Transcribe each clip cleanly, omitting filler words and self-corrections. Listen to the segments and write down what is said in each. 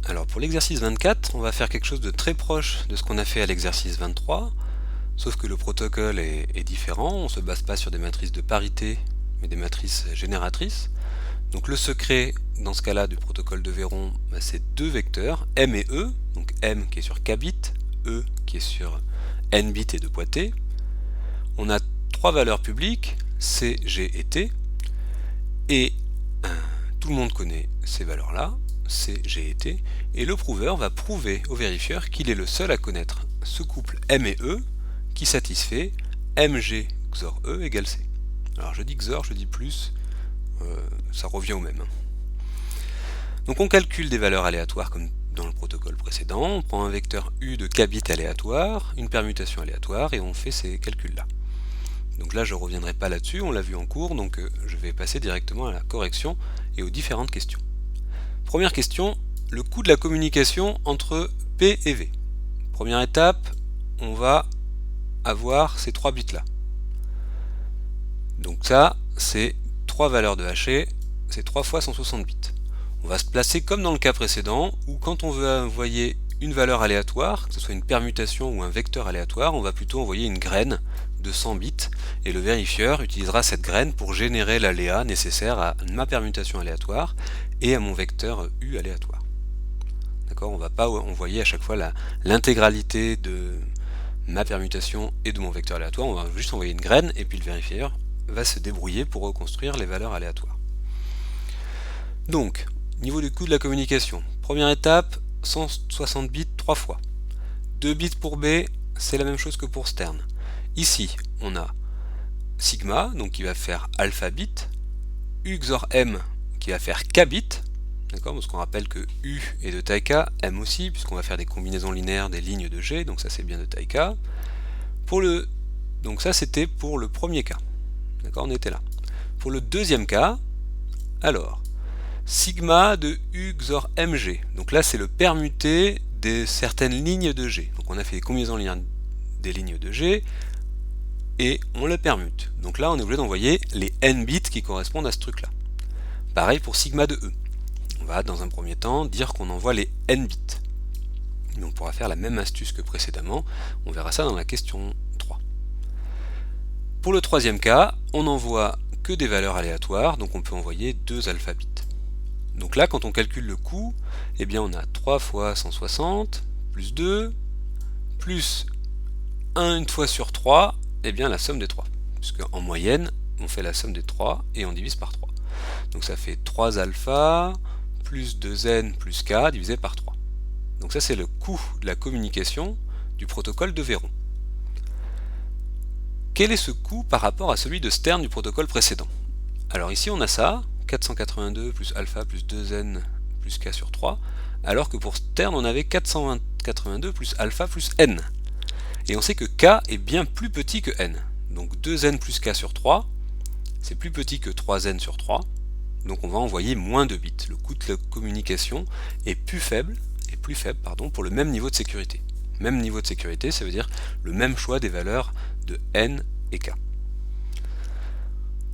Alors pour l'exercice 24, on va faire quelque chose de très proche de ce qu'on a fait à l'exercice 23, sauf que le protocole est différent, on ne se base pas sur des matrices de parité, mais des matrices génératrices. Donc le secret dans ce cas-là du protocole de Véron, c'est deux vecteurs, M et E, donc M qui est sur K bits, E qui est sur N bits et 2 T. On a trois valeurs publiques, C, G et T, et tout le monde connaît ces valeurs-là, C, G et T, et le prouveur va prouver au vérifieur qu'il est le seul à connaître ce couple M et E qui satisfait MG XOR E égale C. Alors je dis XOR, je dis plus, ça revient au même. Donc on calcule des valeurs aléatoires comme dans le protocole précédent, on prend un vecteur U de K bits aléatoire, une permutation aléatoire, et on fait ces calculs-là. Donc là je ne reviendrai pas là-dessus, on l'a vu en cours, donc je vais passer directement à la correction et aux différentes questions. Première question, le coût de la communication entre P et V. Première étape, on va avoir ces trois bits là. Donc ça, c'est trois valeurs de hachés, c'est 3 fois 160 bits. On va se placer comme dans le cas précédent, où quand on veut envoyer une valeur aléatoire, que ce soit une permutation ou un vecteur aléatoire, on va plutôt envoyer une graine de 100 bits, et le vérifieur utilisera cette graine pour générer l'aléa nécessaire à ma permutation aléatoire et à mon vecteur U aléatoire. D'accord, on ne va pas envoyer à chaque fois l'intégralité de ma permutation et de mon vecteur aléatoire, on va juste envoyer une graine et puis le vérifieur va se débrouiller pour reconstruire les valeurs aléatoires. Donc, niveau du coût de la communication, première étape, 160 bits 3 fois. 2 bits pour B, c'est la même chose que pour Stern. Ici, on a sigma, donc qui va faire alpha bit, U XOR M qui va faire K bit, d'accord, parce qu'on rappelle que U est de taille K, M aussi, puisqu'on va faire des combinaisons linéaires des lignes de G, donc ça c'est bien de taille K. Donc ça c'était pour le premier cas, d'accord, on était là. Pour le deuxième cas, alors, sigma de U XOR MG, donc là c'est le permuté de certaines lignes de G. Donc on a fait des combinaisons linéaires des lignes de G, et on le permute. Donc là on est obligé d'envoyer les N bits qui correspondent à ce truc là. Pareil pour sigma de E. On va dans un premier temps dire qu'on envoie les N bits. Mais on pourra faire la même astuce que précédemment, on verra ça dans la question 3. Pour le troisième cas, on n'envoie que des valeurs aléatoires, donc on peut envoyer 2 alpha bits. Donc là quand on calcule le coût, eh bien on a 3 fois 160, plus 2, plus 1 une fois sur 3, eh bien la somme des 3. Puisque en moyenne, on fait la somme des 3 et on divise par 3. Donc ça fait 3 alpha plus 2n plus k divisé par 3. Donc ça c'est le coût de la communication du protocole de Véron. Quel est ce coût par rapport à celui de Stern du protocole précédent? Alors ici on a ça, 482 plus alpha plus 2n plus k sur 3, alors que pour Stern on avait 482 plus alpha plus n. Et on sait que k est bien plus petit que n. Donc 2n plus k sur 3, c'est plus petit que 3n sur 3, donc on va envoyer moins de bits. Le coût de la communication est plus faible, pour le même niveau de sécurité. Même niveau de sécurité, ça veut dire le même choix des valeurs de n et k.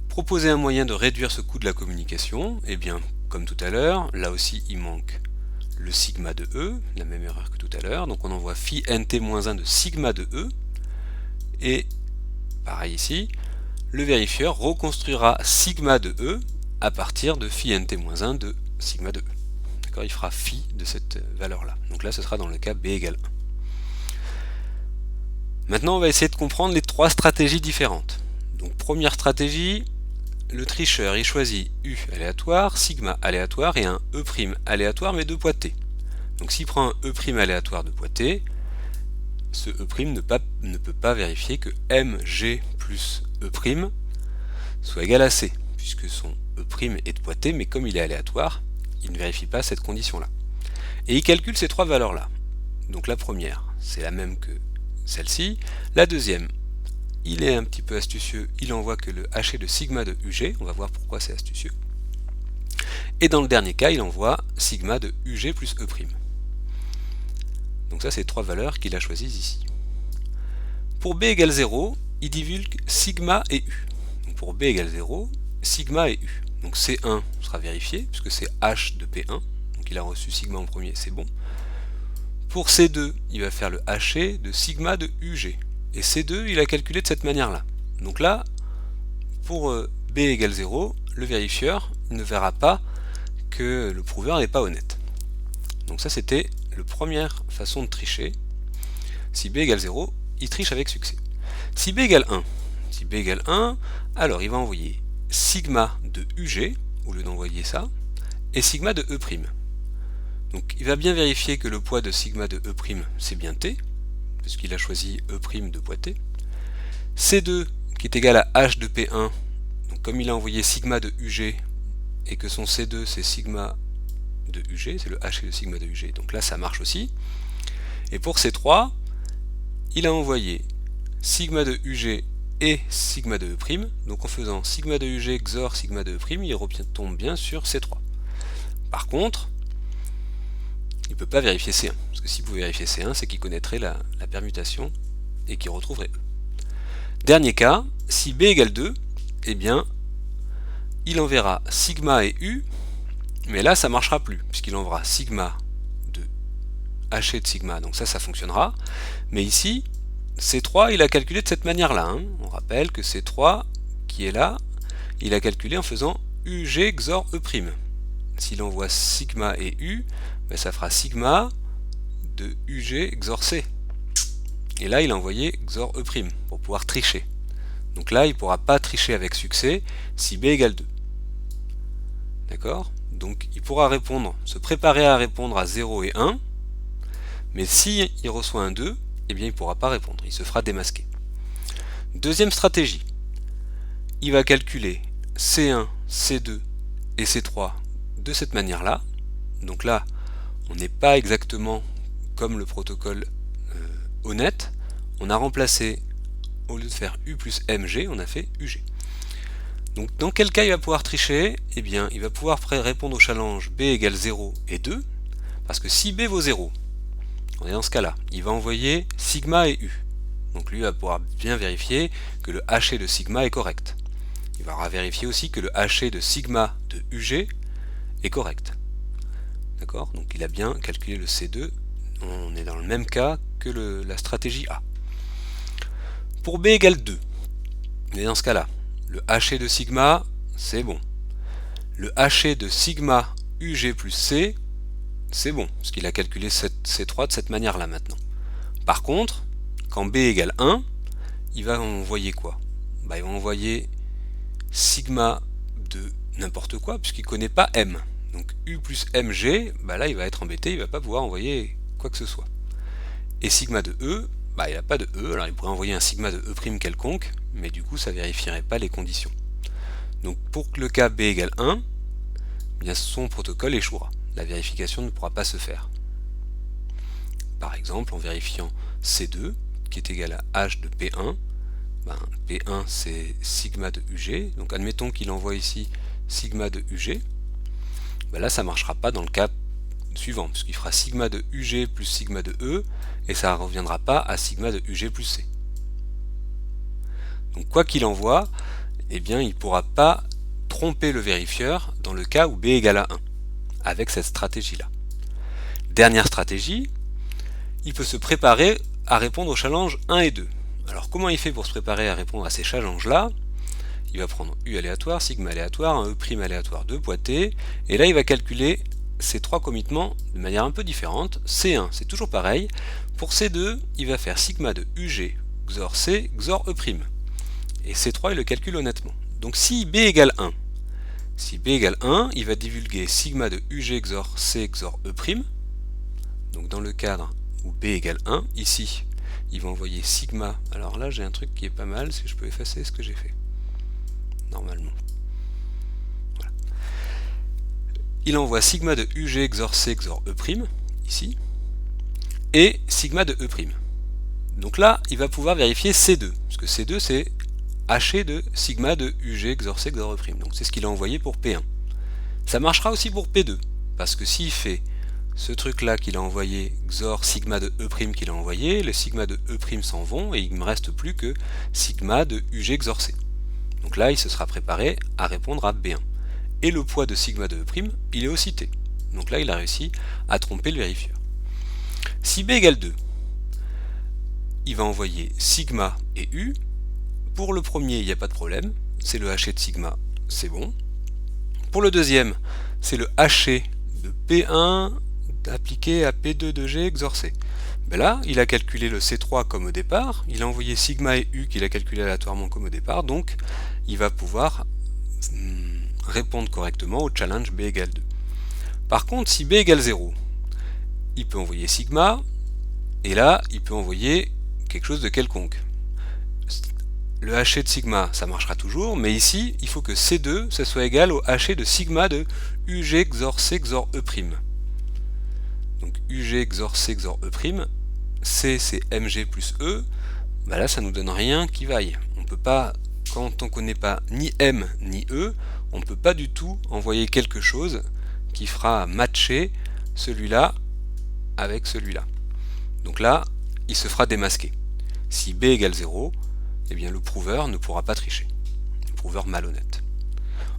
Proposer un moyen de réduire ce coût de la communication, eh bien, comme tout à l'heure, là aussi il manque le sigma de E, la même erreur que tout à l'heure, donc on envoie phi nt-1 de sigma de E, et pareil ici, le vérifieur reconstruira sigma de E à partir de phi nt-1 de sigma de E. D'accord, il fera phi de cette valeur-là. Donc là, ce sera dans le cas B égale 1. Maintenant, on va essayer de comprendre les trois stratégies différentes. Donc première stratégie, le tricheur il choisit U aléatoire, sigma aléatoire et un E' aléatoire mais de T. Donc s'il prend un E' aléatoire de T, ce E' ne peut pas vérifier que MG plus E' soit égal à C, puisque son E' est de T, mais comme il est aléatoire, il ne vérifie pas cette condition-là. Et il calcule ces trois valeurs-là. Donc la première, c'est la même que celle-ci. La deuxième, il est un petit peu astucieux, il envoie que le haché de sigma de UG, on va voir pourquoi c'est astucieux. Et dans le dernier cas, il envoie sigma de UG plus E'. Donc ça, c'est trois valeurs qu'il a choisies ici. Pour B égale 0, il divulgue sigma et U. Donc pour B égale 0, sigma et U. Donc C1 sera vérifié, puisque c'est H de P1, donc donc il a reçu sigma en premier, c'est bon. Pour C2, il va faire le haché de sigma de UG. Et C2, il a calculé de cette manière-là. Donc là, pour B égale 0, le vérifieur ne verra pas que le prouveur n'est pas honnête. Donc ça, c'était la première façon de tricher. Si B égale 0, il triche avec succès. Si B égale 1, alors il va envoyer sigma de UG, au lieu d'envoyer ça, et sigma de E'. Donc il va bien vérifier que le poids de sigma de E', c'est bien T, puisqu'il a choisi E' de poids T. C2, qui est égal à H de P1, donc comme il a envoyé sigma de UG, et que son C2 c'est sigma de UG, c'est le H de sigma de UG, donc là ça marche aussi. Et pour C3, il a envoyé sigma de UG et sigma de E', donc en faisant sigma de UG XOR sigma de E', il retombe bien sur C3. Par contre, il ne peut pas vérifier C1, parce que s'il pouvait vérifier C1, c'est qu'il connaîtrait la permutation et qu'il retrouverait E. Dernier cas, si B égale 2, eh bien, il enverra sigma et U, mais là, ça ne marchera plus, puisqu'il enverra sigma de haché de sigma, donc ça fonctionnera. Mais ici, C3, il a calculé de cette manière-là. Hein. On rappelle que C3, qui est là, il a calculé en faisant UG XOR E'. S'il envoie sigma et U, ben ça fera sigma de UG XOR C. Et là, il a envoyé XOR E' pour pouvoir tricher. Donc là, il ne pourra pas tricher avec succès si B égale 2. D'accord? Donc il pourra répondre, se préparer à répondre à 0 et 1, mais si il reçoit un 2, eh bien il ne pourra pas répondre, il se fera démasquer. Deuxième stratégie, il va calculer C1, C2 et C3 de cette manière-là. Donc là, on n'est pas exactement comme le protocole honnête. On a remplacé, au lieu de faire U plus MG, on a fait UG. Donc dans quel cas il va pouvoir tricher? Eh bien, il va pouvoir répondre au challenge B égale 0 et 2, parce que si B vaut 0, on est dans ce cas-là, il va envoyer sigma et U. Donc lui va pouvoir bien vérifier que le haché de sigma est correct. Il va vérifier aussi que le haché de sigma de UG est correct. D'accord? Donc il a bien calculé le C2, on est dans le même cas que la stratégie A. Pour B égale 2, on est dans ce cas-là. Le haché de sigma, c'est bon. Le haché de sigma UG plus C, c'est bon, parce qu'il a calculé C3 de cette manière-là maintenant. Par contre, quand B égale 1, il va envoyer quoi? Il va envoyer sigma de n'importe quoi, puisqu'il ne connaît pas M. Donc U plus MG, là il va être embêté, il ne va pas pouvoir envoyer quoi que ce soit. Et sigma de E, il n'a pas de E, alors il pourrait envoyer un sigma de E' quelconque, mais du coup ça ne vérifierait pas les conditions. Donc pour le cas B égale 1, bien son protocole échouera. La vérification ne pourra pas se faire. Par exemple, en vérifiant C2, qui est égal à H de P1, P1 c'est sigma de UG, donc admettons qu'il envoie ici sigma de UG, là ça ne marchera pas dans le cas suivant, puisqu'il fera sigma de UG plus sigma de E, et ça ne reviendra pas à sigma de UG plus C. Donc quoi qu'il envoie, eh bien il ne pourra pas tromper le vérifieur dans le cas où B égale à 1, avec cette stratégie-là. Dernière stratégie, il peut se préparer à répondre aux challenges 1 et 2. Alors comment il fait pour se préparer à répondre à ces challenges-là? Il va prendre U aléatoire, sigma aléatoire, un E' aléatoire 2, poids T, et là il va calculer ces trois commitments de manière un peu différente. C1, c'est toujours pareil. Pour C2, il va faire sigma de UG XOR C XOR E'. Et C3, il le calcule honnêtement. Donc si B égale 1, il va divulguer sigma de UG XOR C XOR E'. Donc dans le cadre où B égale 1, ici, il va envoyer sigma. Alors là, j'ai un truc qui est pas mal, si je peux effacer ce que j'ai fait. Normalement. Voilà. Il envoie sigma de UG XOR C XOR E', ici, et sigma de E'. Donc là, il va pouvoir vérifier C2, parce que C2 c'est haché de sigma de UG XOR C XOR E'. Donc c'est ce qu'il a envoyé pour P1. Ça marchera aussi pour P2, parce que s'il fait ce truc-là qu'il a envoyé, XOR sigma de E' qu'il a envoyé, les sigma de E' s'en vont, et il ne me reste plus que sigma de UG XOR C. Donc là, il se sera préparé à répondre à B1. Et le poids de sigma de E', il est aussi T. Donc là, il a réussi à tromper le vérifieur. Si b égale 2, il va envoyer sigma et u. Pour le premier, il n'y a pas de problème, c'est le haché de sigma, c'est bon. Pour le deuxième, c'est le haché de P1 appliqué à P2 de G XOR C. Ben là, il a calculé le C3 comme au départ, il a envoyé sigma et u qu'il a calculé aléatoirement comme au départ, donc il va pouvoir répondre correctement au challenge b égale 2. Par contre, si b égale 0, il peut envoyer sigma, et là, il peut envoyer quelque chose de quelconque. Le haché de sigma, ça marchera toujours, mais ici, il faut que C2, ça soit égal au haché de sigma de UG XOR C XOR E'. Donc UG XOR C XOR E', C c'est MG plus E, bah là ça nous donne rien qui vaille. On peut pas, quand on connaît pas ni M ni E, on ne peut pas du tout envoyer quelque chose qui fera matcher celui-là avec celui-là. Donc là, il se fera démasquer. Si B égale 0, eh bien le prouveur ne pourra pas tricher. Le prouveur malhonnête.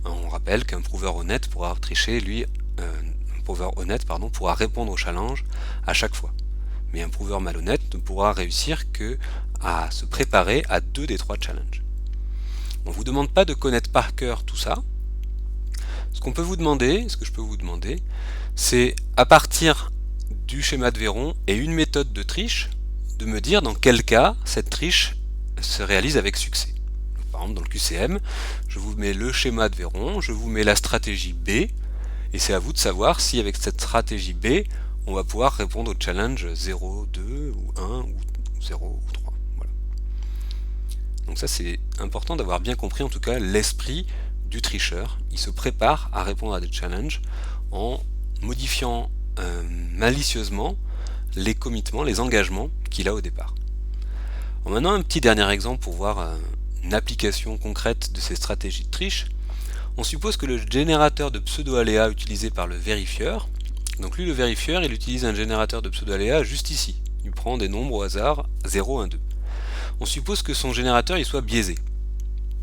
On rappelle qu'un prouveur honnête pourra tricher, lui, un prouveur honnête pourra répondre au challenge à chaque fois. Mais un prouveur malhonnête ne pourra réussir que à se préparer à 2 des 3 challenges. On ne vous demande pas de connaître par cœur tout ça. Ce que je peux vous demander, c'est à partir du schéma de Véron et une méthode de triche, de me dire dans quel cas cette triche se réalise avec succès. Par exemple, dans le QCM, je vous mets le schéma de Véron, je vous mets la stratégie B, et c'est à vous de savoir si avec cette stratégie B, on va pouvoir répondre au challenge 0, 2, ou 1, ou 0, ou 3. Voilà. Donc ça, c'est important d'avoir bien compris en tout cas l'esprit du tricheur. Il se prépare à répondre à des challenges en modifiant malicieusement les commitments, les engagements qu'il a au départ. Bon, maintenant un petit dernier exemple pour voir une application concrète de ces stratégies de triche. On suppose que le générateur de pseudo-aléas utilisé par le vérifieur, donc lui le vérifieur il utilise un générateur de pseudo-aléas juste ici, il prend des nombres au hasard 0, 1, 2. On suppose que son générateur il soit biaisé,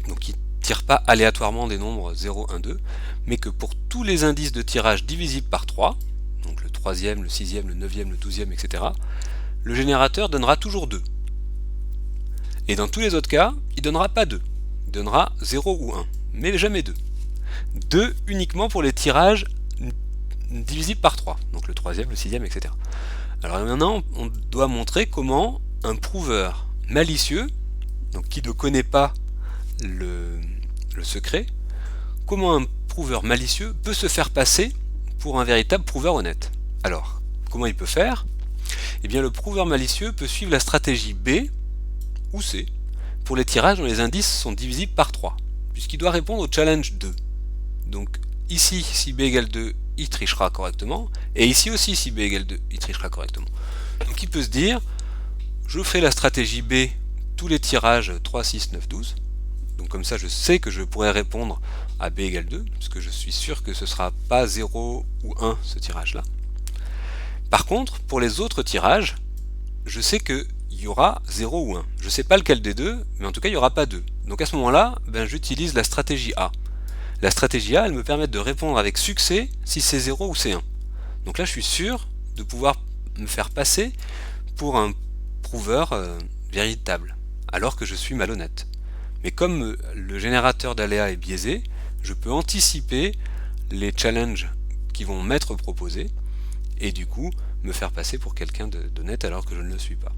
donc il ne tire pas aléatoirement des nombres 0, 1, 2, mais que pour tous les indices de tirage divisibles par 3, donc le 3e, le 6e, le 9e, le 12e, etc., le générateur donnera toujours 2. Et dans tous les autres cas, il ne donnera pas 2. Il donnera 0 ou 1, mais jamais 2. 2 uniquement pour les tirages divisibles par 3, donc le 3e, le 6e, etc. Alors maintenant, on doit montrer comment un prouveur malicieux, donc qui ne connaît pas le secret, comment un prouveur malicieux peut se faire passer pour un véritable prouveur honnête. Alors, comment il peut faire? Eh bien, le prouveur malicieux peut suivre la stratégie B ou C pour les tirages dont les indices sont divisibles par 3, puisqu'il doit répondre au challenge 2. Donc ici, si B égale 2, il trichera correctement, et ici aussi, si B égale 2, il trichera correctement. Donc il peut se dire, je ferai la stratégie B, tous les tirages 3, 6, 9, 12, donc comme ça je sais que je pourrai répondre à B égale 2, puisque je suis sûr que ce ne sera pas 0 ou 1 ce tirage-là. Par contre, pour les autres tirages, je sais qu'il y aura 0 ou 1. Je ne sais pas lequel des deux, mais en tout cas il n'y aura pas 2. Donc à ce moment-là, j'utilise la stratégie A. La stratégie A, elle me permet de répondre avec succès si c'est 0 ou c'est 1. Donc là je suis sûr de pouvoir me faire passer pour un prouveur véritable, alors que je suis malhonnête. Mais comme le générateur d'aléas est biaisé, je peux anticiper les challenges qui vont m'être proposés, et du coup me faire passer pour quelqu'un d'honnête alors que je ne le suis pas.